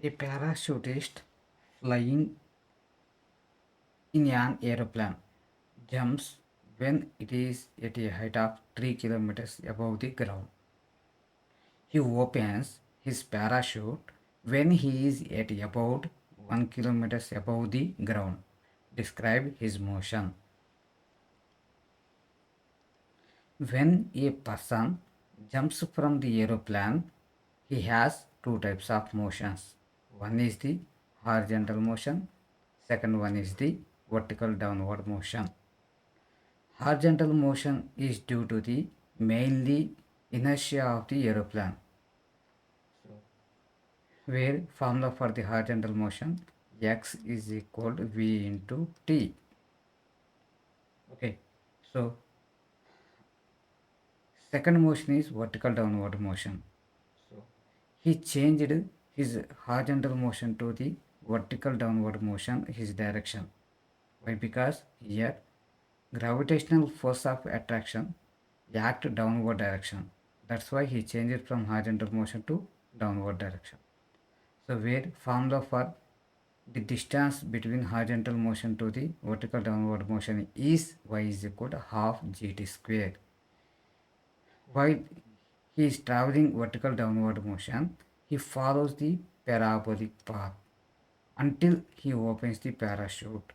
A parachutist flying in an aeroplane jumps when it is at a height of 3 kilometers above the ground. He opens his parachute when he is at about 1 kilometers above the ground. Describe his motion. When a person jumps from the aeroplane, he has two types of motions. One is the horizontal motion, second one is the vertical downward motion. Horizontal motion is due to the mainly inertia of the aeroplane. So, where formula for the horizontal motion, x is equal to v into t. Okay, so second motion is vertical downward motion. So he changed his horizontal motion to the vertical downward motion, his direction. Why? Because here gravitational force of attraction act downward direction. That's why he changed from horizontal motion to downward direction. So where formula for the distance between horizontal motion to the vertical downward motion is y is equal to half gt square. While he is traveling vertical downward motion, he follows the parabolic path until he opens the parachute.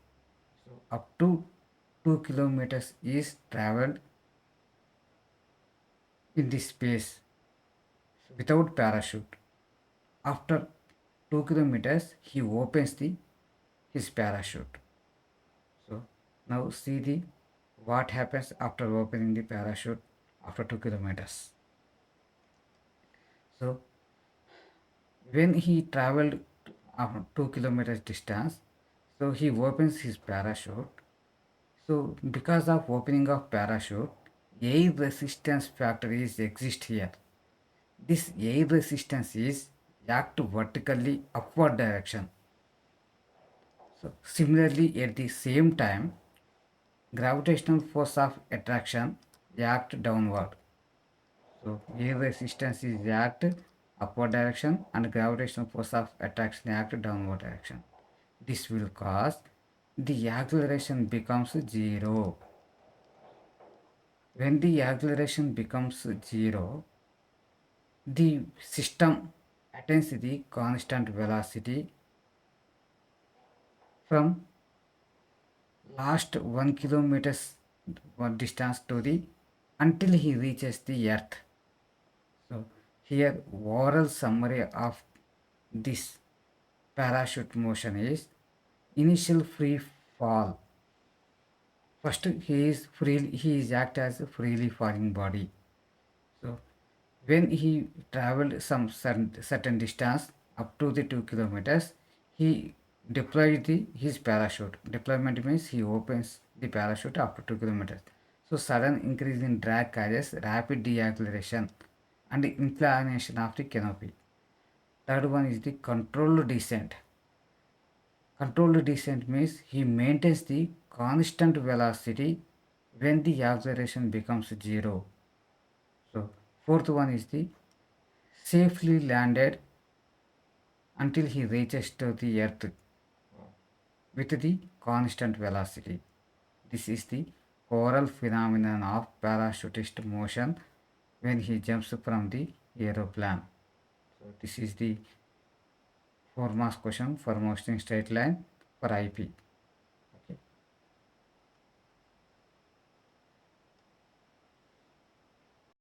So up to 2 kilometers is traveled in this space without parachute. After 2 kilometers, he opens his parachute. So now see the what happens after opening the parachute after 2 kilometers. So when he traveled 2 kilometers distance, so he opens his parachute. So because of opening of parachute, air resistance factor is exist here. This air resistance is act vertically upward direction. So similarly at the same time, gravitational force of attraction act downward. So air resistance is act upward direction and gravitational force of attraction act downward direction. This will cause the acceleration becomes zero. When the acceleration becomes zero, the system attains the constant velocity from last 1 kilometers distance to the until he reaches the earth. So here overall summary of this parachute motion is initial free fall. First he is act as a freely falling body. So when he traveled some certain distance up to the 2 kilometers, he deployed his parachute. Deployment means he opens the parachute up to 2 kilometers. So sudden increase in drag causes rapid deceleration and inclination of the canopy. Third one is the controlled descent. Controlled descent means he maintains the constant velocity when the acceleration becomes zero. So fourth one is the safely landed until he reaches to the earth with the constant velocity. This is the choral phenomenon of parachutist motion when he jumps from the aeroplane. So this is the 4 marks question for motion straight line for IP.